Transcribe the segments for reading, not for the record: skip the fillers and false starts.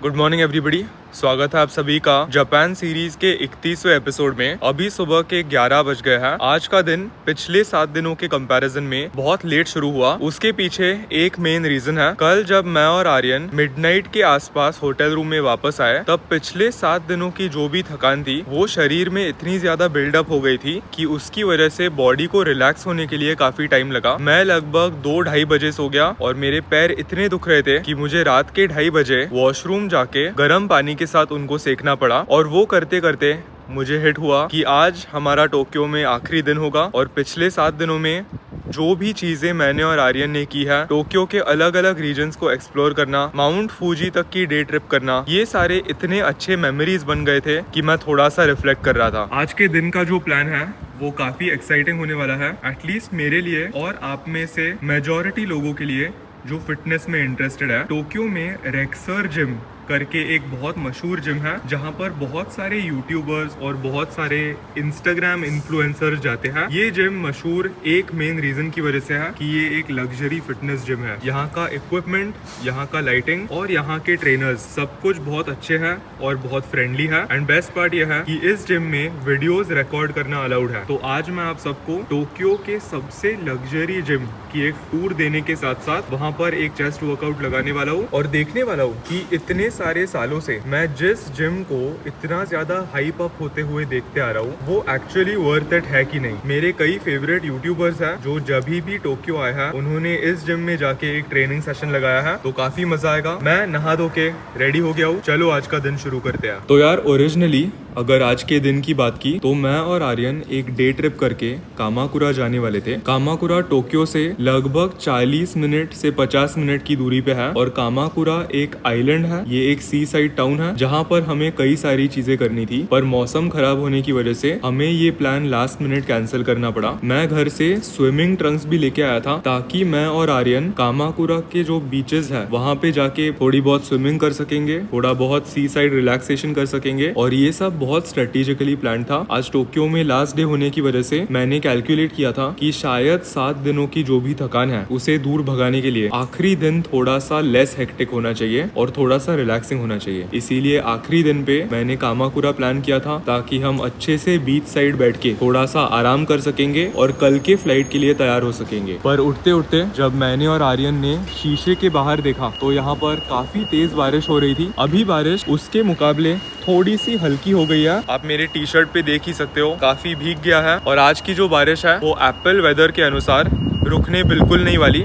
Good morning everybody. स्वागत है आप सभी का जापान सीरीज के 31वें एपिसोड में। अभी सुबह के 11 बज गए हैं। आज का दिन पिछले 7 दिनों के कंपैरिजन में बहुत लेट शुरू हुआ। उसके पीछे एक मेन रीजन है। कल जब मैं और आर्यन मिडनाइट के आसपास होटल रूम में वापस आए, तब पिछले 7 दिनों की जो भी थकान थी वो शरीर में इतनी ज्यादा बिल्डअप हो गई थी कि उसकी वजह से बॉडी को रिलैक्स होने के लिए काफी टाइम लगा। मैं लगभग 2-2:30 बजे सो गया और मेरे पैर इतने दुख रहे थे कि मुझे रात के 2:30 बजे वॉशरूम जाके गर्म पानी के साथ उनको सेकना पड़ा। और वो करते करते मुझे हिट हुआ कि आज हमारा टोक्यो में आखिरी दिन होगा और पिछले 7 दिनों में जो भी चीजें मैंने और आर्यन ने की है, टोक्यो के अलग अलग रीजन्स को एक्सप्लोर करना, माउंट फूजी तक की डे ट्रिप करना, ये सारे इतने अच्छे मेमोरीज बन गए थे कि मैं थोड़ा सा रिफ्लेक्ट कर रहा था। आज के दिन का जो प्लान है वो काफी एक्साइटिंग होने वाला है, एटलीस्ट मेरे लिए और आप में से मेजॉरिटी लोगों के लिए जो फिटनेस में इंटरेस्टेड है। टोक्यो में रेक्सर जिम करके एक बहुत मशहूर जिम है, जहाँ पर बहुत सारे यूट्यूबर्स और बहुत सारे इंस्टाग्राम इन्फ्लुएंसर्स जाते हैं। ये जिम मशहूर एक मेन रीजन की वजह से है कि ये एक लग्जरी फिटनेस जिम है। यहाँ का इक्विपमेंट, यहाँ का लाइटिंग और यहाँ के ट्रेनर्स सब कुछ बहुत अच्छे हैं और बहुत फ्रेंडली है। एंड बेस्ट पार्ट यह है कि इस जिम में वीडियोस रिकॉर्ड करना अलाउड है। तो आज मैं आप सबको टोक्यो के सबसे लग्जरी जिम की एक टूर देने के साथ साथ वहाँ पर एक चेस्ट वर्कआउट लगाने वाला हूँ और देखने वाला हूँ कि इतने सारे सालों से मैं जिस जिम को इतना ज्यादा हाइप अप होते हुए देखते आ रहा हूँ वो एक्चुअली वर्थ इट है कि नहीं। मेरे कई फेवरेट यूट्यूबर्स हैं जो जब भी टोक्यो आया है उन्होंने इस जिम में जाके एक ट्रेनिंग सेशन लगाया है, तो काफी मजा आएगा। मैं नहा धो के रेडी हो गया हूँ, चलो आज का दिन शुरू करते हैं। तो यार ओरिजिनली अगर आज के दिन की बात की तो मैं और आर्यन एक डे ट्रिप करके कामाकुरा जाने वाले थे। कामाकुरा टोक्यो से लगभग 40 मिनट से 50 मिनट की दूरी पे है और कामाकुरा एक आइलैंड है। ये एक सी साइड टाउन है जहाँ पर हमें कई सारी चीजें करनी थी, पर मौसम खराब होने की वजह से हमें ये प्लान लास्ट मिनट कैंसिल करना पड़ा। मैं घर से स्विमिंग ट्रंक्स भी लेके आया था ताकि मैं और आर्यन कामाकुरा के जो बीचेस है वहाँ पे जाके थोड़ी बहुत स्विमिंग कर सकेंगे, थोड़ा बहुत सी साइड रिलैक्सेशन कर सकेंगे। और ये सब बहुत स्ट्रेटेजिकली प्लान था। आज टोक्यो में लास्ट डे होने की वजह से मैंने कैलकुलेट किया था कि शायद 7 दिनों की जो भी थकान है उसे दूर भगाने के लिए आखिरी दिन थोड़ा सा लेस हेक्टिक होना चाहिए और थोड़ा सा रिलैक्सिंग होना चाहिए। इसीलिए आखिरी दिन पे मैंने कामाकुरा प्लान किया था ताकि हम अच्छे से बीच साइड बैठ के थोड़ा सा आराम कर सकेंगे और कल के फ्लाइट के लिए तैयार हो सकेंगे। पर उठते उठते जब मैंने और आर्यन ने शीशे के बाहर देखा तो यहाँ पर काफी तेज बारिश हो रही थी। अभी बारिश उसके मुकाबले थोड़ी सी हल्की हो गई है। आप मेरे टी शर्ट पे देख ही सकते हो, काफी भीग गया है। और आज की जो बारिश है वो एप्पल वेदर के अनुसार रुकने बिल्कुल नहीं वाली।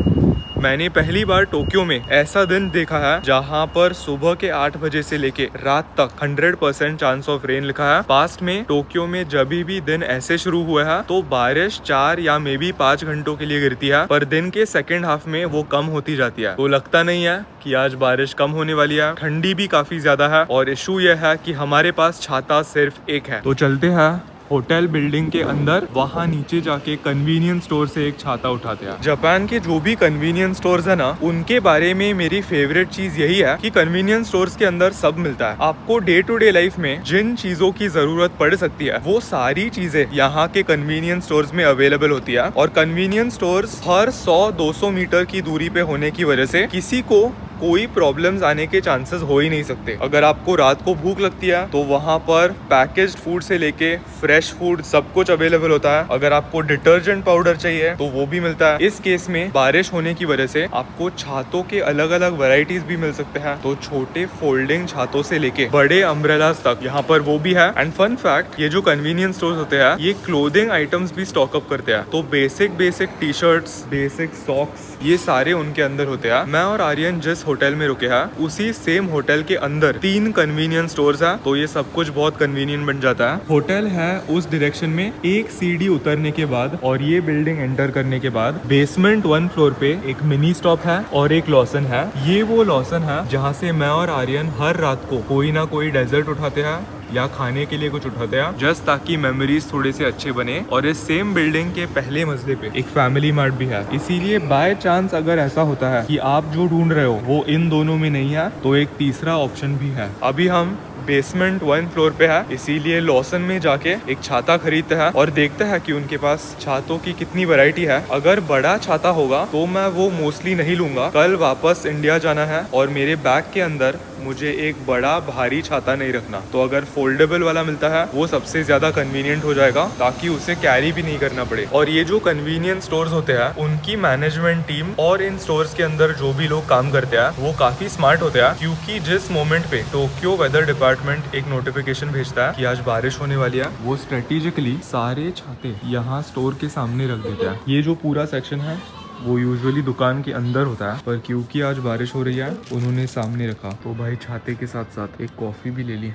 मैंने पहली बार टोक्यो में ऐसा दिन देखा है जहाँ पर सुबह के 8 बजे से लेके रात तक 100% चांस ऑफ रेन लिखा है। पास्ट में टोक्यो में जब भी दिन ऐसे शुरू हुआ है तो बारिश 4 या मे बी 5 घंटों के लिए गिरती है, पर दिन के सेकेंड हाफ में वो कम होती जाती है। तो लगता नहीं है कि आज बारिश कम होने वाली है। ठंडी भी काफी ज्यादा है और इशू यह है कि हमारे पास छाता सिर्फ एक है। तो चलते हैं होटल बिल्डिंग के अंदर, वहाँ नीचे जाके कन्वीनियंस स्टोर से एक छाता उठाते हैं। जापान के जो भी कन्वीनियंस स्टोर्स है ना, उनके बारे में मेरी फेवरेट चीज यही है कि कन्वीनियंस स्टोर्स के अंदर सब मिलता है। आपको डे टू डे लाइफ में जिन चीजों की जरूरत पड़ सकती है वो सारी चीजें यहाँ के कन्वीनियंस स्टोर्स में अवेलेबल होती है। और कन्वीनियंस स्टोर्स हर 100-200 मीटर की दूरी पे होने की वजह से किसी को कोई प्रॉब्लम्स आने के चांसेस हो ही नहीं सकते। अगर आपको रात को भूख लगती है तो वहाँ पर पैकेज्ड फूड से लेके फ्रेश फूड सब कुछ अवेलेबल होता है। अगर आपको डिटर्जेंट पाउडर चाहिए तो वो भी मिलता है। इस केस में बारिश होने की वजह से आपको छातों के अलग अलग वैरायटीज भी मिल सकते हैं। तो छोटे फोल्डिंग छातों से लेके बड़े अम्ब्रेलास तक यहाँ पर वो भी है। एंड फन फैक्ट, ये जो कन्वीनियंस स्टोर्स होते हैं ये क्लोथिंग आइटम्स भी स्टॉक अप करते हैं। तो basic T shirts, basic socks, ये सारे उनके अंदर होते हैं। मैं और आर्यन जिस होटल में रुके हैं उसी सेम होटल के अंदर 3 कन्वीनियंस स्टोर्स हैं, तो ये सब कुछ बहुत कन्वीनियंट बन जाता है। होटल है उस डायरेक्शन में एक सीढ़ी उतरने के बाद और ये बिल्डिंग एंटर करने के बाद बेसमेंट 1 फ्लोर पे एक मिनी स्टॉप है और एक लॉसन है। ये वो लॉसन है जहाँ से मैं और आर्यन हर रात को कोई ना कोई डेजर्ट उठाते हैं या खाने के लिए कुछ उठाते हैं, जस्ट ताकि मेमोरीज थोड़े से अच्छे बने। और इस सेम बिल्डिंग के पहले मंजिले पे एक फैमिली मार्ट भी है। इसीलिए बाय चांस अगर ऐसा होता है कि आप जो ढूंढ रहे हो वो इन दोनों में नहीं है तो एक तीसरा ऑप्शन भी है। अभी हम बेसमेंट 1 फ्लोर पे है, इसीलिए लॉसन में जाके एक छाता खरीदते हैं और देखते हैं कि उनके पास छातों की कितनी वैरायटी है। अगर बड़ा छाता होगा तो मैं वो मोस्टली नहीं लूंगा। कल वापस इंडिया जाना है और मेरे बैग के अंदर मुझे एक बड़ा भारी छाता नहीं रखना, तो अगर फोल्डेबल वाला मिलता है वो सबसे ज्यादा कन्वीनियंट हो जाएगा, ताकि उसे कैरी भी नहीं करना पड़े। और ये जो कन्वीनियंस स्टोर्स होते हैं उनकी मैनेजमेंट टीम और इन स्टोर्स के अंदर जो भी लोग काम करते हैं वो काफी स्मार्ट होते हैं, क्योंकि जिस मोमेंट पे टोक्यो वेदर डिपार्टमेंट एक नोटिफिकेशन भेजता है कि आज बारिश होने वाली है, वो स्ट्रेटेजिकली सारे छाते यहाँ स्टोर के सामने रख देते हैं। ये जो पूरा सेक्शन है वो यूजुअली दुकान के अंदर होता है, पर क्योंकि आज बारिश हो रही है उन्होंने सामने रखा। तो भाई छाते के साथ साथ एक कॉफ़ी भी ले ली।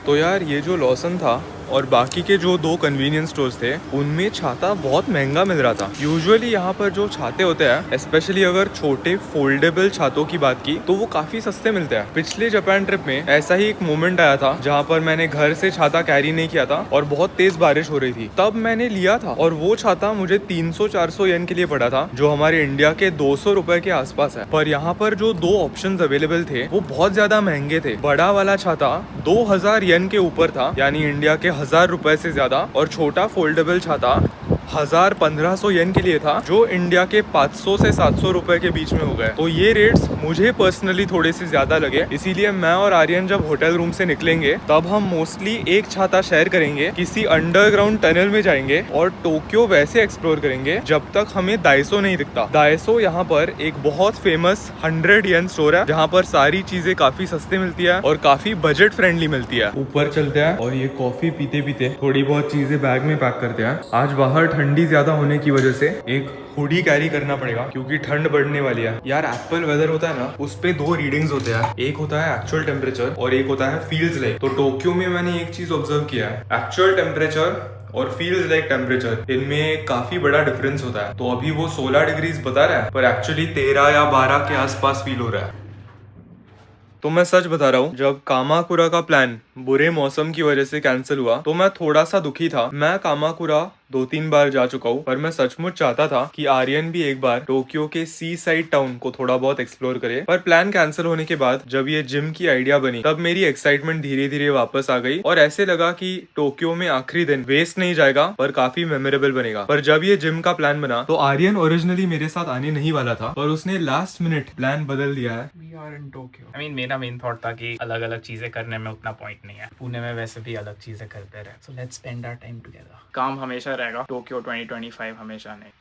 तो यार ये जो लॉसन था और बाकी के जो 2 कन्वीनियंस स्टोर्स थे उनमें छाता बहुत महंगा मिल रहा था। यूजुअली यहाँ पर जो छाते होते हैं, स्पेशली अगर छोटे फोल्डेबल छातों की बात की, तो वो काफी सस्ते मिलते हैं। पिछले जापान ट्रिप में ऐसा ही एक मोमेंट आया था जहाँ पर मैंने घर से छाता कैरी नहीं किया था और बहुत तेज बारिश हो रही थी, तब मैंने लिया था और वो छाता मुझे 300-400 येन के लिए पड़ा था, जो हमारे इंडिया के 200 रुपए के आसपास है। पर यहाँ पर जो 2 ऑप्शंस अवेलेबल थे वो बहुत ज्यादा महंगे थे। बड़ा वाला छाता 2000 येन के ऊपर था, यानी इंडिया के 1000 रुपए से ज्यादा, और छोटा फोल्डेबल छाता 1000-1500 येन के लिए था, जो इंडिया के 500 से 700 रुपए के बीच में हो गए। तो ये रेट्स मुझे पर्सनली थोड़े से ज्यादा लगे, इसीलिए मैं और आर्यन जब होटल रूम से निकलेंगे तब हम मोस्टली एक छाता शेयर करेंगे, किसी अंडरग्राउंड टनल में जाएंगे और टोक्यो वैसे एक्सप्लोर करेंगे जब तक हमें दाइसो नहीं दिखता। दाइसो यहाँ पर एक बहुत फेमस 100 येन स्टोर है, जहाँ पर सारी चीजें काफी सस्ते मिलती है और काफी बजट फ्रेंडली मिलती है। ऊपर चलते हैं और ये कॉफी पीते पीते थोड़ी बहुत चीजें बैग में पैक करते हैं। आज बाहर ठंडी ज्यादा होने की वजह से एक हुडी कैरी करना पड़ेगा, क्योंकि ठंड बढ़ने वाली है। यार एप्पल वेदर होता है ना, उस पे 2 रीडिंग्स होते हैं, एक होता है एक्चुअल टेम्परेचर और एक होता है फील्स लाइक। तो टोक्यो में मैंने एक चीज ऑब्जर्व किया है, एक्चुअल टेम्परेचर और फील्स लाइक टेम्परेचर, इनमें काफी बड़ा डिफरेंस होता है। तो अभी वो 16 डिग्रीज बता रहा है, पर एक्चुअली 13 या 12 के आसपास फील हो रहा है। तो मैं सच बता रहा हूँ, जब कामाकुरा का प्लान बुरे मौसम की वजह से कैंसिल हुआ तो मैं थोड़ा सा दुखी था। मैं कामाकुरा 2-3 बार जा चुका हूँ, पर मैं सचमुच चाहता था कि आर्यन भी एक बार टोक्यो के सी साइड टाउन को थोड़ा बहुत एक्सप्लोर करे। पर प्लान कैंसिल होने के बाद जब ये जिम की आइडिया बनी, तब मेरी एक्साइटमेंट धीरे धीरे वापस आ गई और ऐसे लगा कि टोक्यो में आखिरी दिन वेस्ट नहीं जाएगा, पर काफी मेमोरेबल बनेगा। पर जब ये जिम का प्लान बना तो आर्यन ओरिजिनली मेरे साथ आने नहीं वाला था, पर उसने लास्ट मिनट प्लान बदल दिया है। We are in Tokyo. I mean, मेरा मेन थॉट था कि अलग अलग चीजें करने में उतना पॉइंट नहीं है, पुणे में वैसे भी अलग चीजें करते रहे, so let's spend our time together. काम हमेशा रहेगा, टोक्यो 2025 हमेशा नहीं।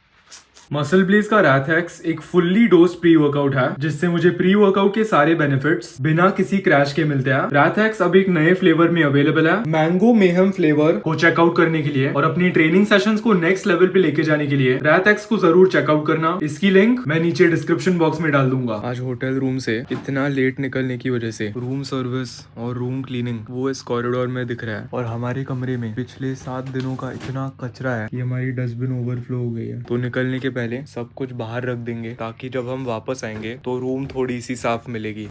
मसल ब्लेज का रैथेक्स एक फुल्ली डोज्ड प्री वर्कआउट है, जिससे मुझे प्री वर्कआउट के सारे बेनिफिट्स बिना किसी क्रैश के मिलते हैं। रैथेक्स अब एक नए फ्लेवर में अवेलेबल है, मैंगो मेहम फ्लेवर को चेकआउट करने के लिए और अपनी ट्रेनिंग सेशंस को नेक्स्ट लेवल पे लेके जाने के लिए रैथेक्स को जरूर चेकआउट करना। इसकी लिंक मैं नीचे डिस्क्रिप्शन बॉक्स में डाल दूंगा। आज होटल रूम से इतना लेट निकलने की वजह से रूम सर्विस और रूम क्लीनिंग वो इस कॉरिडोर में दिख रहा है, और हमारे कमरे में पिछले 7 दिनों का इतना कचरा है कि हमारी डस्टबिन ओवरफ्लो हो गई है। तो निकलने के पहले सब कुछ बाहर रख देंगे, ताकि जब हम वापस आएंगे तो रूम थोड़ी सी साफ मिलेगी।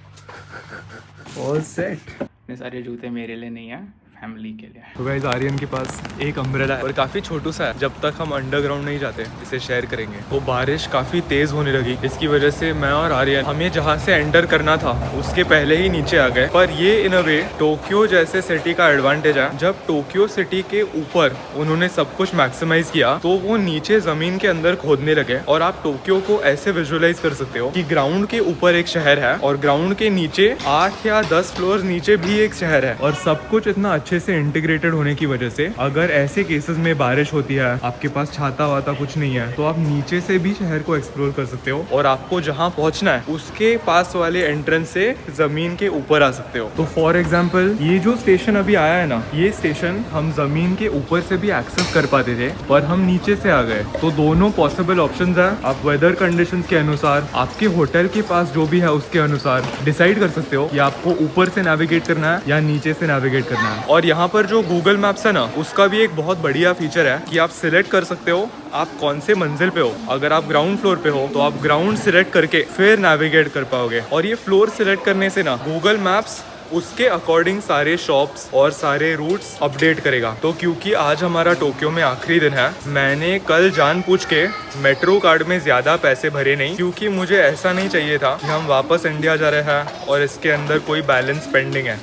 All set. इतने सारे जूते मेरे लिए नहीं है, फैमिली के लिए। तो गाइस आर्यन के पास एक अम्ब्रेला है और काफी छोटू सा है, जब तक हम अंडरग्राउंड नहीं जाते इसे शेयर करेंगे। तो बारिश काफी तेज होने लगी, इसकी वजह से मैं और आर्यन हमें जहाँ से एंटर करना था उसके पहले ही नीचे आ गए। पर ये इन अ वे टोक्यो जैसे सिटी का एडवांटेज है, जब टोक्यो सिटी के ऊपर उन्होंने सब कुछ मैक्सिमाइज किया तो वो नीचे जमीन के अंदर खोदने लगे, और आप टोक्यो को ऐसे विजुअलाइज कर सकते हो कि ग्राउंड के ऊपर एक शहर है और ग्राउंड के नीचे 8 या 10 फ्लोर नीचे भी एक शहर है, और सब कुछ इतना अच्छे से इंटीग्रेटेड होने की वजह से अगर ऐसे केसेस में बारिश होती है, आपके पास छाता वाता कुछ नहीं है, तो आप नीचे से भी शहर को एक्सप्लोर कर सकते हो, और आपको जहां पहुंचना है उसके पास वाले एंट्रेंस से जमीन के ऊपर आ सकते हो। तो फॉर एग्जांपल ये जो स्टेशन अभी आया है ना, ये स्टेशन हम जमीन के ऊपर से भी एक्सेस कर पाते थे, पर हम नीचे से आ गए। तो दोनों पॉसिबल ऑप्शंस है, आप वेदर कंडीशंस के अनुसार, आपके होटल के पास जो भी है उसके अनुसार डिसाइड कर सकते हो कि आपको ऊपर से नेविगेट करना है या नीचे से नेविगेट करना है। और यहाँ पर जो गूगल मैप्स है ना, उसका भी एक बहुत बढ़िया फीचर है कि आप सिलेक्ट कर सकते हो आप कौन से मंजिल पे हो। अगर आप ग्राउंड फ्लोर पे हो तो आप ग्राउंड सिलेक्ट करके फिर नेविगेट कर पाओगे, और ये फ्लोर सिलेक्ट करने से ना गूगल मैप्स उसके अकॉर्डिंग सारे शॉप्स और सारे रूट्स अपडेट करेगा। तो क्योंकि आज हमारा टोक्यो में आखिरी दिन है, मैंने कल जान पूछ के मेट्रो कार्ड में ज्यादा पैसे भरे नहीं, क्योंकि मुझे ऐसा नहीं चाहिए था कि हम वापस इंडिया जा रहे हैं और इसके अंदर कोई बैलेंस पेंडिंग है।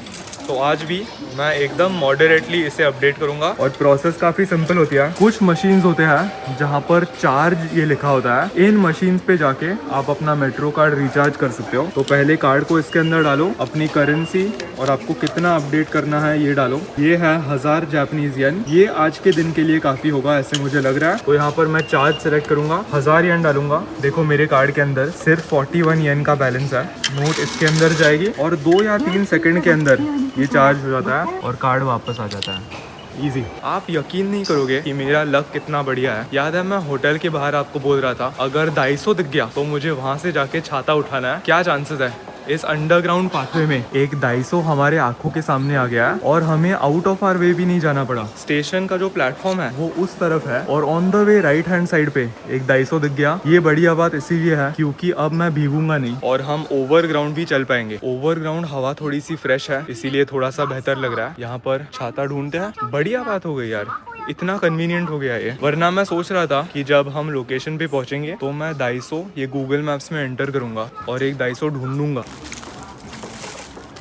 तो आज भी मैं एकदम मॉडरेटली इसे अपडेट करूंगा और प्रोसेस काफी सिंपल होती है। कुछ मशीन्स होते हैं जहाँ पर चार्ज ये लिखा होता है, इन मशीन्स पे जाके आप अपना मेट्रो कार्ड रिचार्ज कर सकते हो। तो पहले कार्ड को इसके अंदर डालो, अपनी करेंसी और आपको कितना अपडेट करना है ये डालो। ये है 1000 जापानीज येन। ये आज के दिन के लिए काफी होगा ऐसे मुझे लग रहा है। तो यहाँ पर मैं चार्ज सेलेक्ट करूंगा, 1000 येन डालूंगा। देखो मेरे कार्ड के अंदर सिर्फ 41 येन का बैलेंस है। नोट इसके अंदर जाएगी और 2 या 3 सेकंड के अंदर ये चार्ज हो जाता है और कार्ड वापस आ जाता है। इजी। आप यकीन नहीं करोगे कि मेरा लक कितना बढ़िया है। याद है मैं होटल के बाहर आपको बोल रहा था अगर 250 दिख गया तो मुझे वहां से जाके छाता उठाना है। क्या चांसेस है? इस अंडरग्राउंड पाथवे में एक 250 हमारे आंखों के सामने आ गया है और हमें आउट ऑफ आवर वे भी नहीं जाना पड़ा। स्टेशन का जो प्लेटफॉर्म है वो उस तरफ है और on the way right hand side पे एक 250 दिख गया। ये बढ़िया बात इसीलिए है क्योंकि अब मैं भीगूंगा नहीं और हम ओवरग्राउंड भी चल पाएंगे। ओवरग्राउंड हवा थोड़ी सी फ्रेश है इसीलिए थोड़ा सा बेहतर लग रहा है। यहाँ पर छाता ढूंढते हैं। बढ़िया बात हो गई यार, इतना कन्वीनियंट हो गया ये। वरना मैं सोच रहा था कि जब हम लोकेशन पे पहुंचेंगे तो मैं 250 ये गूगल मैप्स में एंटर करूंगा और एक 250 ढूंढूंगा।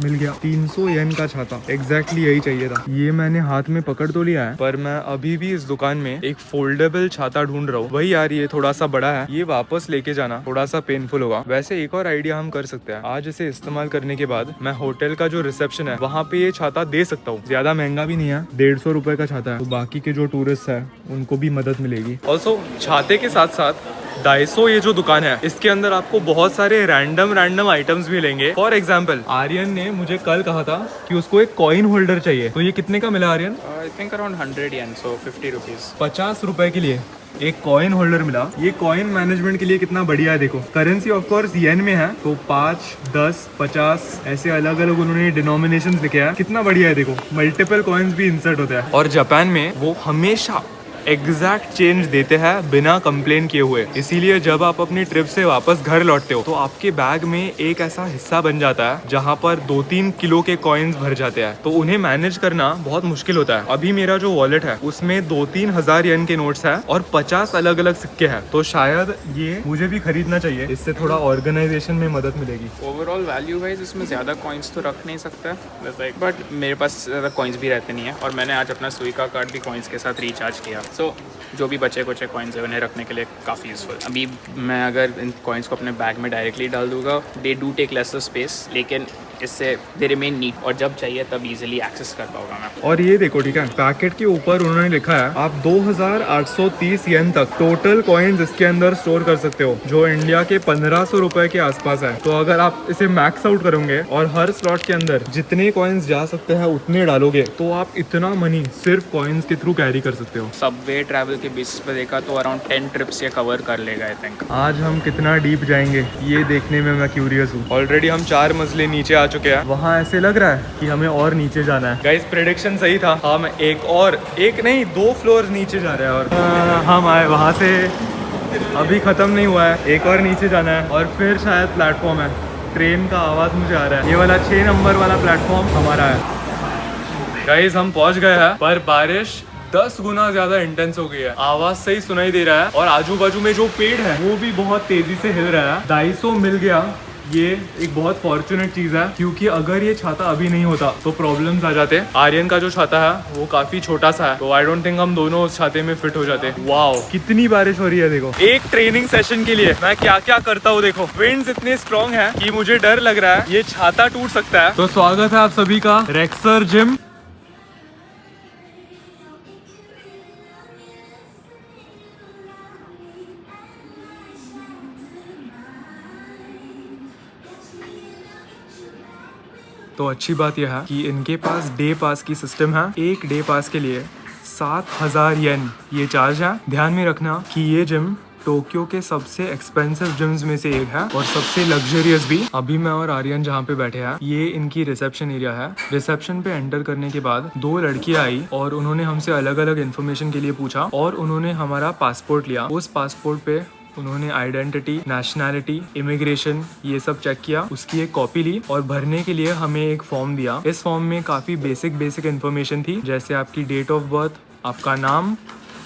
मिल गया 300 येन का छाता। एग्जैक्टली यही चाहिए था। ये मैंने हाथ में पकड़ तो लिया है पर मैं अभी भी इस दुकान में एक फोल्डेबल छाता ढूंढ रहा हूँ। वही यार ये थोड़ा सा बड़ा है, ये वापस लेके जाना थोड़ा सा पेनफुल होगा। वैसे एक और आइडिया हम कर सकते हैं। आज इसे इस्तेमाल करने के बाद मैं होटल का जो रिसेप्शन है वहाँ पे ये छाता दे सकता हूँ। ज्यादा महंगा भी नहीं है, 150 रुपए का छाता है। तो बाकी के जो टूरिस्ट है उनको भी मदद मिलेगी। ऑल्सो छाते के साथ साथ 250 ये जो दुकान है इसके अंदर आपको बहुत सारे रैंडम आइटम्स मिलेंगे। फॉर एग्जाम्पल आर्यन ने मुझे कल कहा था कि उसको एक कॉइन होल्डर चाहिए। तो ये कितने का मिला Aryan? I think around 100 yen, so 50 rupees. 50 रुपए के लिए एक कॉइन होल्डर मिला। ये कॉइन मैनेजमेंट के लिए कितना बढ़िया है। देखो करेंसी ऑफ कोर्स येन में है तो 5, 10, 50 ऐसे अलग अलग उन्होंने डिनोमिनेशंस लिखे हैं। कितना बढ़िया है। देखो मल्टीपल कॉइन्स भी इंसर्ट होते हैं। और जापान में वो हमेशा एग्जैक्ट चेंज देते हैं बिना कंप्लेन किए हुए। इसीलिए जब आप अपनी ट्रिप से वापस घर लौटते हो तो आपके बैग में एक ऐसा हिस्सा बन जाता है जहाँ पर 2-3 किलो के कॉइन्स भर जाते हैं। तो उन्हें मैनेज करना बहुत मुश्किल होता है। अभी मेरा जो वॉलेट है उसमें 2-3 हजार येन के नोट्स है और 50 अलग अलग सिक्के हैं। तो शायद ये मुझे भी खरीदना चाहिए, इससे थोड़ा ऑर्गेनाइजेशन में मदद मिलेगी। ओवरऑल वैल्यू वाइज इसमें ज़्यादा कॉइन्स तो रख नहीं सकता है, बट मेरे पास ज़्यादा कॉइन्स भी रहते नहीं है और मैंने आज अपना सुइका कार्ड भी कॉइन्स के साथ रिचार्ज किया। सो जो भी बचे कुचे कॉइन्स है उन्हें रखने के लिए काफ़ी यूज़फुल। अभी मैं अगर इन कॉइन्स को अपने बैग में डायरेक्टली डाल दूंगा, they do take lesser space, लेकिन इससे दे रिमेन नीट और जब चाहिए तब इजीली एक्सेस कर पाऊंगा मैं। और ये देखो ठीक है, पैकेट के ऊपर उन्होंने लिखा है आप 2830 येन तक टोटल कॉइन्स इसके अंदर स्टोर कर सकते हो, जो इंडिया के 1500 रुपए के आसपास है। तो अगर आप इसे मैक्स आउट करोगे और हर स्लॉट के अंदर जितने कॉइन्स जा सकते हैं उतने डालोगे तो आप इतना मनी सिर्फ कॉइन्स के थ्रू कैरी कर सकते हो। सबवे ट्रैवल के बेसिस पे देखा तो अराउंड 10 ट्रिप्स ये कवर कर लेगा आई थिंक। आज हम कितना डीप जाएंगे ये देखने में मैं क्यूरियस हूँ। ऑलरेडी हम 4 मंजिले नीचे आ चुके हैं। वहाँ ऐसे लग रहा है कि हमें और नीचे जाना है। गाइस प्रेडिक्शन सही था, हम एक नहीं 2 फ्लोर नीचे जा रहे हैं और हम आए वहाँ से। अभी खत्म नहीं हुआ है, एक और नीचे जाना है और फिर शायद प्लेटफॉर्म है। ट्रेन का आवाज़ मुझे आ रहा है। ये वाला 6 नंबर वाला प्लेटफॉर्म हमारा है। गाइस हम पहुँच गए हैं पर बारिश 10 गुना ज्यादा इंटेंस हो गई है। आवाज सही सुनाई दे रहा है और आजू बाजू में जो पेड़ है वो भी बहुत तेजी से हिल रहा है। 250 मिल गया, ये एक बहुत फॉर्चुनेट चीज है क्योंकि अगर ये छाता अभी नहीं होता तो प्रॉब्लम्स आ जाते। आर्यन का जो छाता है वो काफी छोटा सा है तो आई डोंट थिंक हम दोनों उस छाते में फिट हो जाते। वाओ कितनी बारिश हो रही है। देखो एक ट्रेनिंग सेशन के लिए मैं क्या क्या करता हूँ। देखो विंड्स इतने स्ट्रॉन्ग है कि मुझे डर लग रहा है ये छाता टूट सकता है। तो स्वागत है आप सभी का रेक्सर जिम। तो अच्छी बात यह है कि इनके पास डे पास की सिस्टम है। एक डे पास के लिए 7000 येन ये चार्ज है। ध्यान में रखना कि ये जिम टोक्यो के सबसे एक्सपेंसिव जिम्स में से एक है और सबसे लग्जरियस भी। अभी मैं और आर्यन जहाँ पे बैठे हैं ये इनकी रिसेप्शन एरिया है। रिसेप्शन पे एंटर करने के बाद 2 लड़कियां आई और उन्होंने हमसे अलग अलग इन्फॉर्मेशन के लिए पूछा और उन्होंने हमारा पासपोर्ट लिया। उस पासपोर्ट पे उन्होंने आइडेंटिटी, नेशनैलिटी, इमिग्रेशन ये सब चेक किया, उसकी एक कॉपी ली और भरने के लिए हमें एक फॉर्म दिया। इस फॉर्म में काफ़ी बेसिक इन्फॉर्मेशन थी जैसे आपकी डेट ऑफ बर्थ, आपका नाम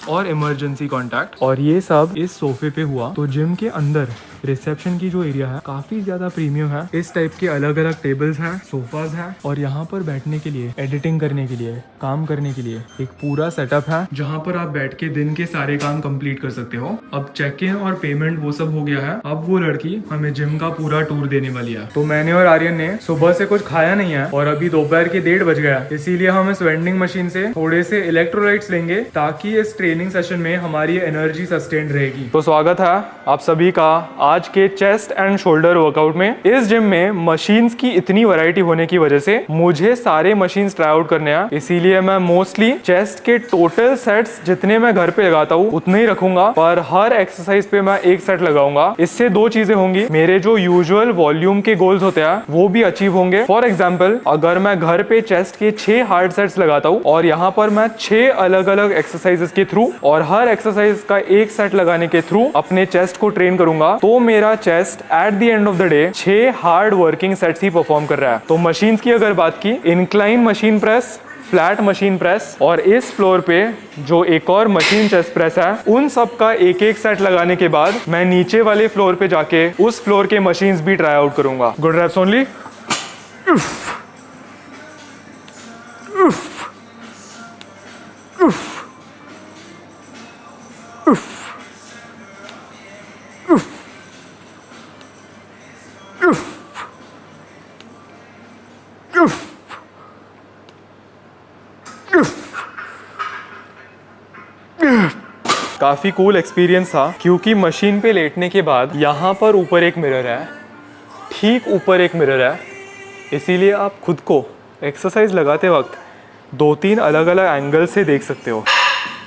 और इमरजेंसी कॉन्टैक्ट। और ये सब इस सोफे पे हुआ। तो जिम के अंदर रिसेप्शन की जो एरिया है काफी ज्यादा प्रीमियम है। इस टाइप के अलग अलग टेबल्स हैं, सोफाज हैं और यहाँ पर बैठने के लिए, एडिटिंग करने के लिए, काम करने के लिए एक पूरा सेटअप है जहाँ पर आप बैठ के दिन के सारे काम कंप्लीट कर सकते हो। अब चेक इन और पेमेंट वो सब हो गया है। अब वो लड़की हमें जिम का पूरा टूर देने वाली है। तो मैंने और आर्यन ने सुबह से कुछ खाया नहीं है और अभी दोपहर के 1:30 बज गया, इसीलिए हम इस वेंडिंग मशीन से थोड़े से इलेक्ट्रोलाइट्स लेंगे ताकि इस ट्रेनिंग सेशन में हमारी एनर्जी सस्टेन रहेगी। तो स्वागत है आप सभी का आज के चेस्ट एंड शोल्डर वर्कआउट में। इस जिम में मशीन्स की इतनी वैरायटी होने की वजह से मुझे सारे मशीन्स ट्राई आउट करने हैं, इसीलिए मैं मोस्टली चेस्ट के टोटल सेट्स जितने मैं घर पे लगाता हूँ उतने ही रखूंगा, पर हर एक्सरसाइज पे मैं एक सेट लगाऊंगा। इससे दो चीजें होंगी, मेरे जो यूजुअल वॉल्यूम के गोल्स होते हैं वो भी अचीव होंगे। फॉर एग्जाम्पल, अगर मैं घर पे चेस्ट के 6 हार्ड सेट्स लगाता हूँ और यहाँ पर मैं 6 अलग अलग एक्सरसाइजेस के थ्रू और हर एक्सरसाइज का एक सेट लगाने के थ्रू अपने चेस्ट को ट्रेन करूंगा, तो मेरा chest at the end of the day 6 hard working sets he perform कर रहा है। तो मशीन्स की अगर बात की, incline machine press, flat machine press और इस फ्लोर पे जो एक और मशीन चेस्ट प्रेस है, उन सब का एक एक सेट लगाने के बाद मैं नीचे वाले फ्लोर पे जाके उस फ्लोर के मशीन्स भी ट्राई आउट करूंगा। Good reps only. काफी कूल एक्सपीरियंस था क्योंकि मशीन पे लेटने के बाद यहाँ पर ऊपर एक मिरर है, ठीक ऊपर एक मिरर है, इसीलिए आप खुद को एक्सरसाइज लगाते वक्त 2-3 अलग अलग एंगल से देख सकते हो।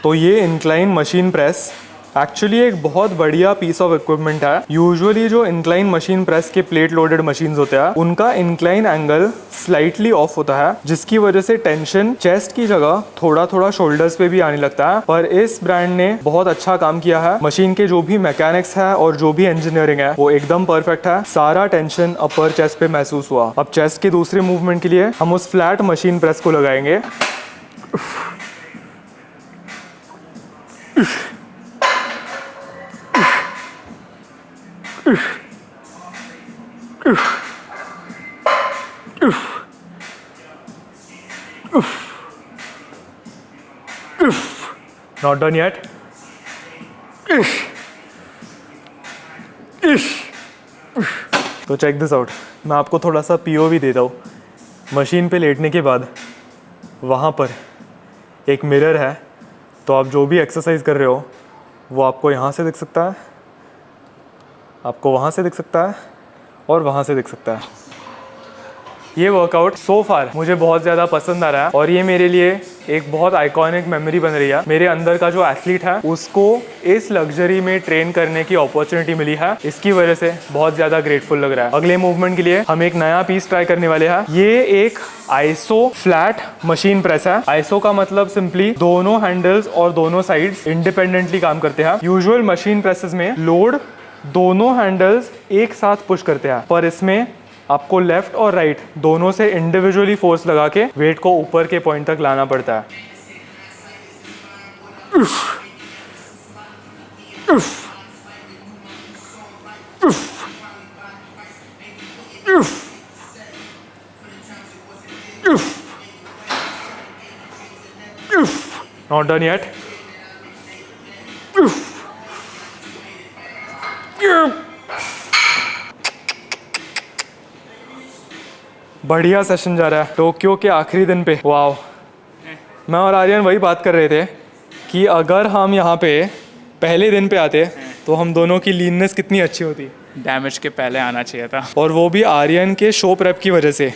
तो ये इंक्लाइन मशीन प्रेस एक्चुअली एक बहुत बढ़िया पीस ऑफ इक्विपमेंट है। यूजुअली जो इंक्लाइन मशीन प्रेस के प्लेट लोडेड मशीन्स होते हैं उनका इंक्लाइन एंगल स्लाइटली ऑफ होता है, जिसकी वजह से टेंशन चेस्ट की जगह थोड़ा थोड़ा शोल्डर्स पे भी आने लगता है। पर इस ब्रांड ने बहुत अच्छा काम किया है। मशीन के जो भी मैकेनिक्स है और जो भी इंजीनियरिंग है वो एकदम परफेक्ट है। सारा टेंशन अपर चेस्ट पे महसूस हुआ। अब चेस्ट के दूसरे मूवमेंट के लिए हम उस फ्लैट मशीन प्रेस को लगाएंगे। Not done yet. तो चेक दिस आउट, मैं आपको थोड़ा सा POV देता हूँ। मशीन पे लेटने के बाद वहाँ पर एक मिरर है, तो आप जो भी एक्सरसाइज कर रहे हो वो आपको यहाँ से दिख सकता है, आपको वहाँ से दिख सकता है और वहाँ से दिख सकता है। ये वर्कआउट सो फार मुझे बहुत ज़्यादा पसंद आ रहा है और ये मेरे लिए एक बहुत आइकॉनिक मेमोरी बन रही है। मेरे अंदर का जो एथलीट है उसको इस लग्जरी में ट्रेन करने की अपॉर्चुनिटी मिली है, इसकी वजह से बहुत ज़्यादा ग्रेटफुल लग रहा है। अगले मूवमेंट के लिए हम एक नया पीस ट्राई करने वाले हैं। ये एक आइसो फ्लैट मशीन प्रेस है। आइसो का मतलब सिंपली दोनों हैंडल्स और दोनों साइड्स इंडिपेंडेंटली काम करते हैं। यूजुअल मशीन प्रेसेस में लोड दोनों हैंडल्स एक साथ पुश करते हैं, पर इसमें आपको लेफ्ट और राइट दोनों से इंडिविजुअली फोर्स लगा के वेट को ऊपर के पॉइंट तक लाना पड़ता है। Not done yet. बढ़िया सेशन जा रहा है टोक्यो के आखिरी दिन पे। वाव, मैं और आर्यन वही बात कर रहे थे कि अगर हम यहाँ पे पहले दिन पे आते तो हम दोनों की लीननेस कितनी अच्छी होती। डैमेज के पहले आना चाहिए था, और वो भी आर्यन के शो प्रेप की वजह से।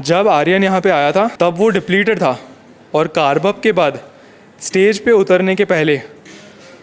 जब आर्यन यहाँ पे आया था तब वो डिप्लीटेड था और कार्ब अप के बाद स्टेज पे उतरने के पहले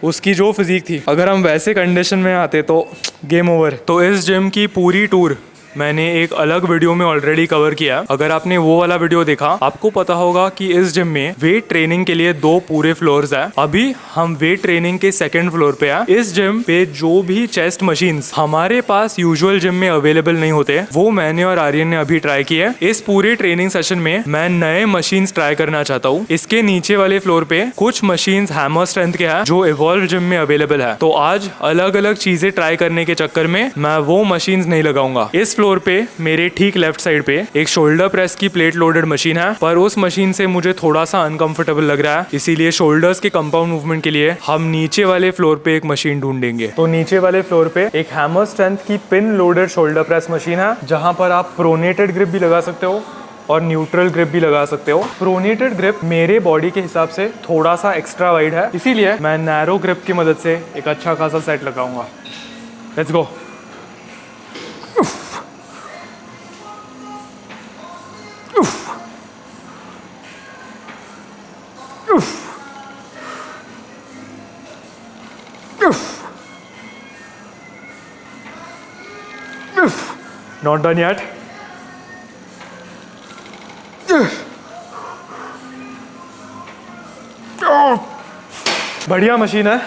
उसकी जो फिजिक थी, अगर हम वैसे कंडीशन में आते तो गेम ओवर। तो इस जिम की पूरी टूर मैंने एक अलग वीडियो में ऑलरेडी कवर किया। अगर आपने वो वाला वीडियो देखा आपको पता होगा कि इस जिम में वेट ट्रेनिंग के लिए 2 पूरे फ्लोर्स है। अभी हम वेट ट्रेनिंग के 2nd फ्लोर पे है। इस जिम पे जो भी चेस्ट मशीन्स हमारे पास यूजुअल जिम में अवेलेबल नहीं होते वो मैंने और आर्यन ने अभी ट्राई किए। इस पूरे ट्रेनिंग सेशन में मैं नए मशीन्स ट्राई करना चाहता हूँ। इसके नीचे वाले फ्लोर पे कुछ मशीन्स हैमर स्ट्रेंथ के हैं जो इवॉल्व जिम में अवेलेबल है। तो आज अलग अलग चीजें ट्राई करने के चक्कर में मैं वो मशीन्स नहीं लगाऊंगा। इस फ्लोर पे मेरे ठीक लेफ्ट साइड पे एक शोल्डर प्रेस की प्लेट लोडेड मशीन है, पर उस मशीन से मुझे थोड़ा सा अनकंफर्टेबल लग रहा है, इसीलिए शोल्डर्स के कंपाउंड मूवमेंट के लिए हम नीचे वाले फ्लोर पे एक मशीन ढूंढेंगे। तो नीचे वाले फ्लोर पे एक हैमर स्ट्रेंथ की pin loaded shoulder press machine है जहां पर आप प्रोनेटेड ग्रिप भी लगा सकते हो और न्यूट्रल ग्रिप भी लगा सकते हो। प्रोनेटेड ग्रिप मेरे बॉडी के हिसाब से थोड़ा सा एक्स्ट्रा वाइड है, इसीलिए मैं नैरो ग्रिप की मदद से एक अच्छा खासा सेट लगाऊंगा। Let's go. Not done yet. बढ़िया मशीन है।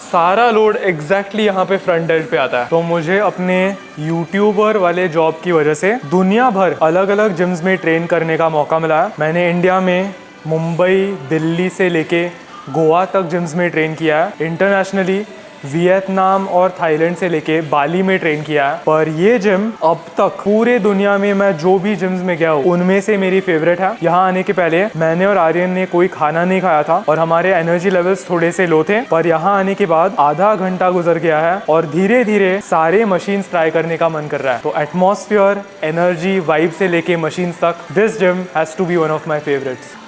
सारा लोड एग्जैक्टली यहाँ पे फ्रंट एज पे आता है। तो मुझे अपने यूट्यूबर वाले जॉब की वजह से दुनिया भर अलग अलग जिम्स में ट्रेन करने का मौका मिला है। मैंने इंडिया में मुंबई, दिल्ली से लेके गोवा तक जिम्स में ट्रेन किया है। इंटरनेशनली वियतनाम और थाईलैंड से लेके बाली में ट्रेन किया है। पर ये जिम अब तक पूरे दुनिया में मैं जो भी जिम्स में गया हूँ उनमें से मेरी फेवरेट है। यहाँ आने के पहले मैंने और आर्यन ने कोई खाना नहीं खाया था और हमारे एनर्जी लेवल्स थोड़े से लो थे, पर यहाँ आने के बाद आधा घंटा गुजर गया है और धीरे धीरे सारे मशीन्स ट्राई करने का मन कर रहा है। तो एटमॉस्फेयर, एनर्जी, वाइब से लेके मशीन्स तक this gym has to be one of my favourites.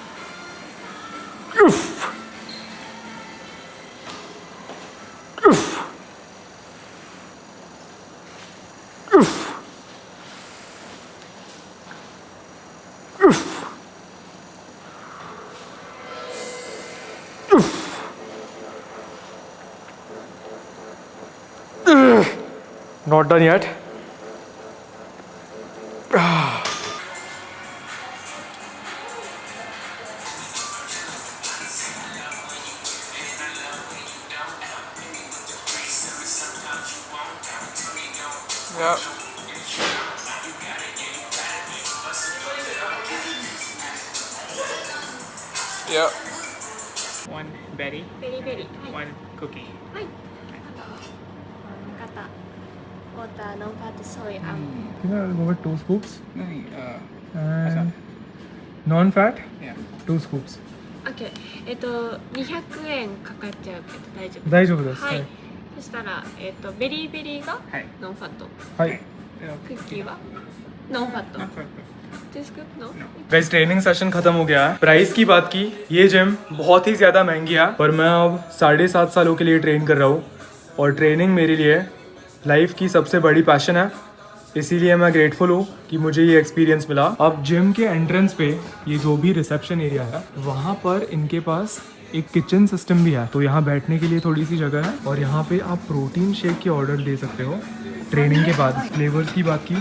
Not done yet. Yeah. Yeah. One berry, ベリーベリー。はい。 one cookie. はい。わかった。ウォーター、ノンファット、ソイ、アン。 I'll go with 2 scoops नहीं, and non-fat yeah. 2 scoops. オッケー。200円かかっちゃうけど大丈夫。大丈夫です。はい。そしたらベリーベリーがはい。ノンファット、はい。クッキーはノンファット。 No. 2 スクープの？ guys training session खत्म हो गया है। Price की बात की, ये gym बहुत ही ज्यादा महंगी है, पर मैं अब 7.5 सालों के लिए ट्रेन कर रहा हूँ और ट्रेनिंग मेरे लिए लाइफ की सबसे बड़ी पैशन है, इसीलिए मैं ग्रेटफुल हूँ कि मुझे ये एक्सपीरियंस मिला। अब जिम के एंट्रेंस पे ये जो भी रिसेप्शन एरिया है वहाँ पर इनके पास एक किचन सिस्टम भी है, तो यहाँ बैठने के लिए थोड़ी सी जगह है और यहाँ पे आप प्रोटीन शेक के ऑर्डर दे सकते हो ट्रेनिंग के बाद। फ्लेवर्स की बात की,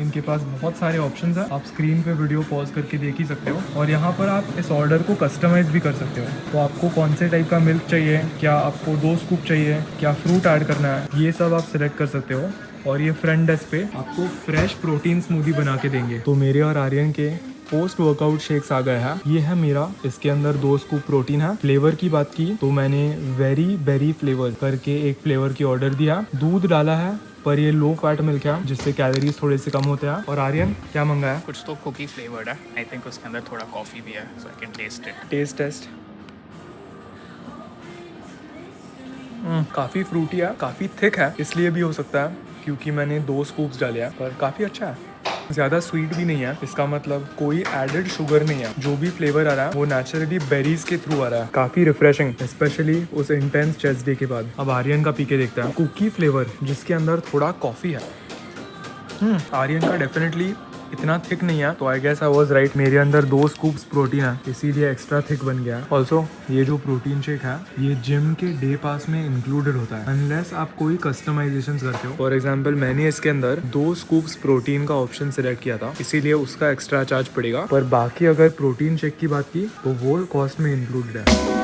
इनके पास बहुत सारे ऑप्शंस हैं, आप स्क्रीन पे वीडियो पॉज करके देख ही सकते हो और यहाँ पर आप इस ऑर्डर को कस्टमाइज भी कर सकते हो। तो आपको कौन से टाइप का मिल्क चाहिए, क्या आपको 2 स्कूप चाहिए, क्या फ्रूट ऐड करना है, ये सब आप सिलेक्ट कर सकते हो। और ये फ्रंट डेस्क पे आपको फ्रेश प्रोटीन स्मूदी बना के देंगे। तो मेरे और आर्यन के पोस्ट वर्कआउट शेक्स आ गए हैं। ये है मेरा, इसके अंदर 2 स्कूप प्रोटीन है। फ्लेवर की बात की तो मैंने वेरी बेरी फ्लेवर करके एक फ्लेवर की ऑर्डर दिया। दूध डाला है पर ये लो फैट मिल्क है जिससे कैलोरीज थोड़े से कम होते हैं। और आर्यन क्या मंगाया? कुछ तो कुकी फ्लेवर्ड है। आई थिंक उसके अंदर थोड़ा कॉफ़ी भी है, so I can taste it. Taste taste. काफ़ी फ्रूटी है, काफ़ी थिक है, इसलिए भी हो सकता है क्योंकि मैंने 2 स्कूप्स डाले हैं, पर काफ़ी अच्छा है। ज़्यादा स्वीट भी नहीं है, इसका मतलब कोई एडेड शुगर नहीं है। जो भी फ्लेवर आ रहा है वो नेचुरली बेरीज के थ्रू आ रहा है। काफ़ी रिफ्रेशिंग, स्पेशली उस इंटेंस चेस्ट डे के बाद। अब आर्यन का पी के देखते हैं। कुकी फ्लेवर जिसके अंदर थोड़ा कॉफ़ी है। आर्यन का डेफिनेटली इतना थिक नहीं है, तो I guess I was right. मेरे अंदर 2 स्कूप्स प्रोटीन है, इसीलिए एक्स्ट्रा थिक बन गया। ऑल्सो ये जो प्रोटीन शेक है ये जिम के डे पास में इंक्लूडेड होता है, अनलेस आप कोई कस्टमाइजेशन करते हो। फॉर एग्जाम्पल मैंने इसके अंदर 2 स्कूप्स प्रोटीन का ऑप्शन सिलेक्ट किया था, इसीलिए उसका एक्स्ट्रा चार्ज पड़ेगा। पर बाकी अगर प्रोटीन शेक की बात की तो वो कॉस्ट में इंक्लूडेड है।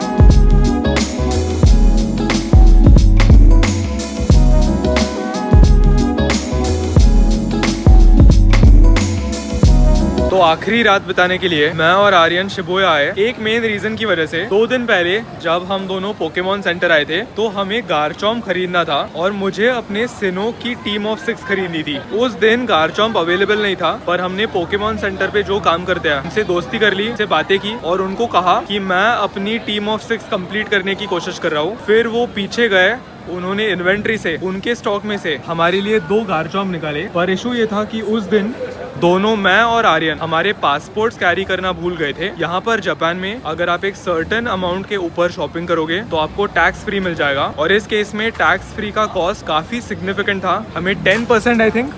तो आखिरी रात बिताने के लिए मैं और आर्यन शिबुया आए, एक मेन रीजन की वजह से। 2 दिन पहले जब हम दोनों पोकेमॉन सेंटर आए थे तो हमें गारचॉम्प खरीदना था और मुझे अपने सिनो की टीम ऑफ 6 खरीदनी थी। उस दिन गारचॉम्प अवेलेबल नहीं था, पर हमने पोकेमॉन सेंटर पे जो काम करते हैं उनसे दोस्ती कर ली, उनसे बातें की और उनको कहा कि मैं अपनी टीम ऑफ 6 कंप्लीट करने की कोशिश कर रहा हूँ। फिर वो पीछे गए, उन्होंने इन्वेंट्री से, उनके स्टॉक में से हमारे लिए 2 गारचॉम्प निकाले। पर इशू ये था कि उस दिन दोनों, मैं और आर्यन, हमारे पासपोर्ट्स कैरी करना भूल गए थे। यहाँ पर जापान में अगर आप एक सर्टेन अमाउंट के ऊपर शॉपिंग करोगे तो आपको टैक्स फ्री मिल जाएगा, और इस केस में टैक्स फ्री का कॉस्ट काफी सिग्निफिकेंट था। हमें 10% I think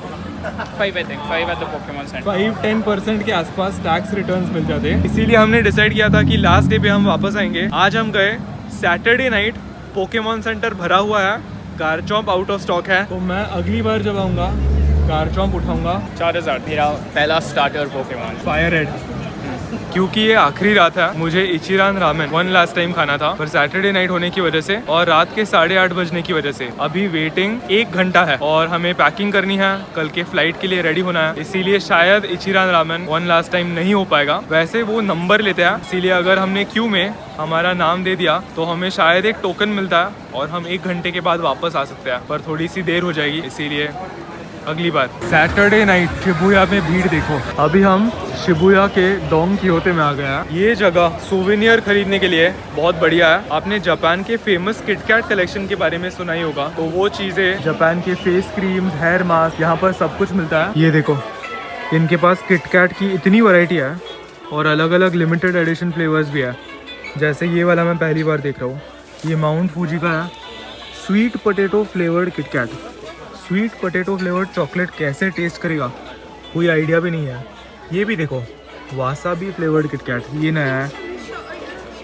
5 at the Pokemon Center. 5-10% के आसपास टैक्स रिटर्न्स मिल जाते। इसीलिए हमने डिसाइड किया था कि लास्ट डे पे हम वापस आएंगे। आज हम गए, सैटरडे नाइट पोकेमॉन सेंटर भरा हुआ है, गारचॉम्प आउट ऑफ स्टॉक है। तो मैं अगली बार जब आऊँगा गारचॉम्प उठाऊंगा। Charizard, मेरा पहला स्टार्टर पोकेमॉन। फायर रेड, क्योंकि ये आखिरी रात है, मुझे इचिरान रामेन 1 लास्ट टाइम खाना था, पर सैटरडे नाइट होने की वजह से और रात के 8:30 बजने की वजह से अभी वेटिंग 1 घंटा है और हमें पैकिंग करनी है, कल के फ्लाइट के लिए रेडी होना है। इसीलिए शायद इचिरान रामेन 1 लास्ट टाइम नहीं हो पाएगा। वैसे वो नंबर लेते हैं, इसीलिए अगर हमने क्यू में हमारा नाम दे दिया तो हमें शायद एक टोकन मिलता है और हम 1 घंटे के बाद वापस आ सकते हैं, पर थोड़ी सी देर हो जाएगी, इसीलिए अगली बार। सैटरडे नाइट शिबुया में भीड़ देखो। अभी हम शिबुया के डोंग किहोते में आ गए हैं। ये जगह सूवेनियर खरीदने के लिए बहुत बढ़िया है। आपने जापान के फेमस किटकैट कलेक्शन के बारे में सुना ही होगा, तो वो चीज़ें, जापान के फेस क्रीम, हेयर मास्क, यहाँ पर सब कुछ मिलता है। ये देखो, इनके पास किटकैट की इतनी वैरायटी है और अलग अलग लिमिटेड एडिशन फ्लेवर्स भी है। जैसे ये वाला मैं पहली बार देख रहा हूँ, ये माउंट फूजी का है, sweet potato flavoured KitKat. Sweet potato flavoured chocolate कैसे टेस्ट करेगा कोई आइडिया भी नहीं है। ये भी देखो, वासाबी फ्लेवर्ड किटकैट, ये नया है।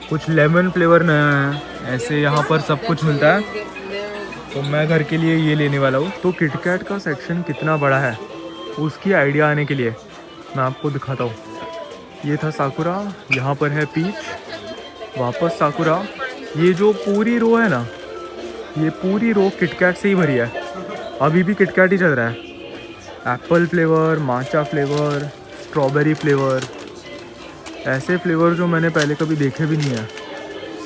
कुछ लेमन फ्लेवर नया है। ऐसे यहाँ पर सब कुछ मिलता है, तो मैं घर के लिए ये लेने वाला हूँ। तो किटकैट का सेक्शन कितना बड़ा है उसकी आइडिया आने के लिए मैं आपको दिखाता हूँ। ये था साकुरा, यहाँ पर है पीच, वापस साकुरा। ये जो पूरी रो है ना, ये पूरी रो किटकैट से ही भरी है। अभी भी किटकैट ही चल रहा है। एप्पल फ्लेवर, माचा फ्लेवर, स्ट्रॉबेरी फ्लेवर, ऐसे फ्लेवर जो मैंने पहले कभी देखे भी नहीं है।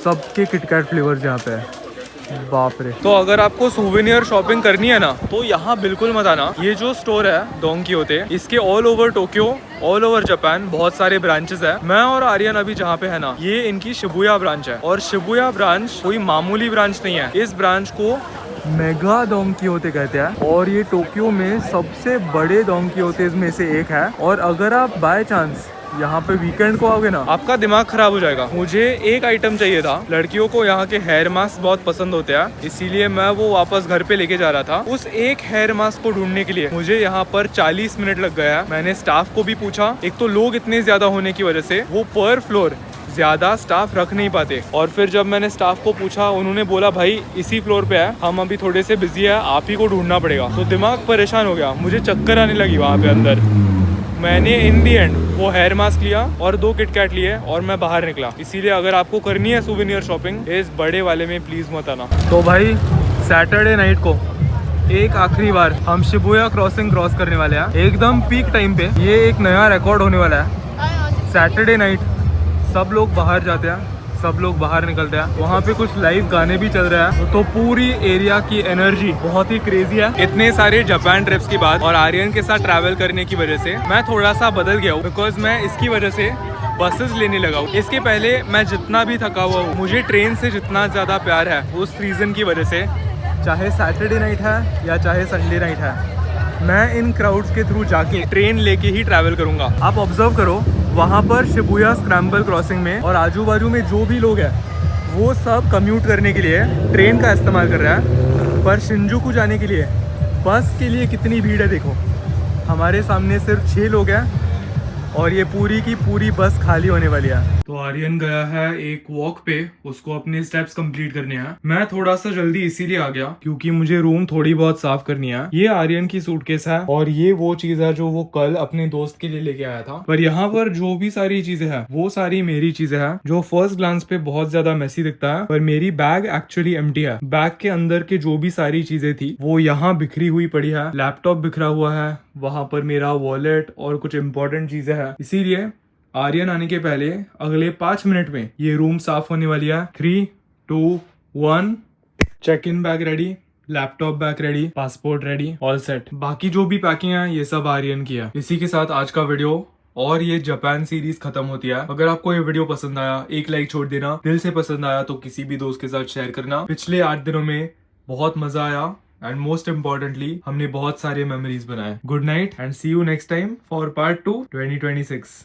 सबके किटकैट फ्लेवर्स यहाँ पे है। बाप रे। तो अगर आपको सूवेनियर शॉपिंग करनी है ना, तो यहाँ बिल्कुल मत आना। ये जो स्टोर है डोंग किहोते, इसके all over Tokyo, all over Japan बहुत सारे ब्रांचेस है। मैं और आर्यन अभी जहाँ पे है ना, ये इनकी शिबुया ब्रांच है। और शिबुया ब्रांच कोई मामूली ब्रांच नहीं है। इस ब्रांच को मेगा डोंग किहोते कहते हैं और ये टोक्यो में सबसे बड़े डोंग किहोते में से एक है। और अगर आप बाय चांस यहाँ पे वीकेंड को आओगे ना, आपका दिमाग खराब हो जाएगा। मुझे एक आइटम चाहिए था, लड़कियों को यहाँ के हेयर मास्क बहुत पसंद होते हैं, इसीलिए मैं वो वापस घर पे लेके जा रहा था। उस एक हेयर मास्क को ढूंढने के लिए मुझे यहाँ पर 40 मिनट लग गया। मैंने स्टाफ को भी पूछा, एक तो लोग इतने ज्यादा होने की वजह से वो पर फ्लोर ज्यादा स्टाफ रख नहीं पाते। और फिर जब मैंने स्टाफ को पूछा, उन्होंने बोला भाई इसी फ्लोर पे है, हम अभी थोड़े से बिजी है, आप ही को ढूंढना पड़ेगा। तो दिमाग परेशान हो गया, मुझे चक्कर आने लगी वहाँ पे अंदर। मैंने इन दी एंड वो हेयर मास्क लिया और 2 किटकैट लिए और मैं बाहर निकला। इसीलिए अगर आपको करनी है सूवेनियर शॉपिंग, इस बड़े वाले में प्लीज मत आना। तो भाई सैटरडे नाइट को एक आखिरी बार हम शिबुया क्रॉसिंग क्रॉस करने वाले हैं, एकदम पीक टाइम पे। ये एक नया रिकॉर्ड होने वाला है। सैटरडे नाइट सब लोग बाहर जाते हैं, सब लोग बाहर निकलते हैं। वहाँ पे कुछ लाइव गाने भी चल रहा है, तो पूरी एरिया की एनर्जी बहुत ही क्रेजी है। इतने सारे जापान ट्रिप्स के बाद और आर्यन के साथ ट्रैवल करने की वजह से मैं थोड़ा सा बदल गया हूँ, बिकॉज मैं इसकी वजह से बसेस लेने लगा हूँ। इसके पहले मैं जितना भी थका हुआ हूँ, मुझे ट्रेन से जितना ज़्यादा प्यार है उस रीज़न की वजह से, चाहे सैटरडे नाइट है या चाहे संडे नाइट है, मैं इन क्राउड्स के थ्रू जाके ट्रेन लेके ही ट्रैवल करूँगा। आप ऑब्जर्व करो, वहाँ पर शिबुया स्क्रैम्बल क्रॉसिंग में और आजू बाजू में जो भी लोग हैं वो सब कम्यूट करने के लिए ट्रेन का इस्तेमाल कर रहा है, पर शिंजुकू जाने के लिए बस के लिए कितनी भीड़ है देखो। हमारे सामने सिर्फ 6 लोग हैं और ये पूरी की पूरी बस खाली होने वाली है। तो आर्यन गया है एक वॉक पे, उसको अपने स्टेप्स कंप्लीट करने हैं। मैं थोड़ा सा जल्दी इसीलिए आ गया क्योंकि मुझे रूम थोड़ी बहुत साफ करनी है। ये आर्यन की सूटकेस है और ये वो चीज है जो वो कल अपने दोस्त के लिए लेके आया था। पर यहाँ पर जो भी सारी चीजें हैं वो सारी मेरी चीजें हैं, जो फर्स्ट ग्लांस पे बहुत ज्यादा मेसी दिखता है, पर मेरी बैग एक्चुअली एम्प्टी है। बैग के अंदर के जो भी सारी चीजें थी वो यहाँ बिखरी हुई पड़ी है। लैपटॉप बिखरा हुआ है, वहां पर मेरा वॉलेट और कुछ इंपॉर्टेंट चीजें हैं। इसीलिए आर्यन आने के पहले अगले 5 मिनट में ये रूम साफ होने वाली है। 3, 2, 1। Check in bag ready, laptop bag ready, passport ready, all set. बाकी जो भी पैकिंग है ये सब आर्यन की है। इसी के साथ आज का वीडियो और ये जापान सीरीज खत्म होती है। अगर आपको ये वीडियो पसंद आया एक लाइक छोड़ देना, दिल से पसंद आया तो किसी भी दोस्त के साथ शेयर करना। पिछले 8 दिनों में बहुत मजा आया एंड मोस्ट इम्पोर्टेंटली हमने बहुत सारे मेमोरीज बनाए। Good night and see you next time for part 2 2026।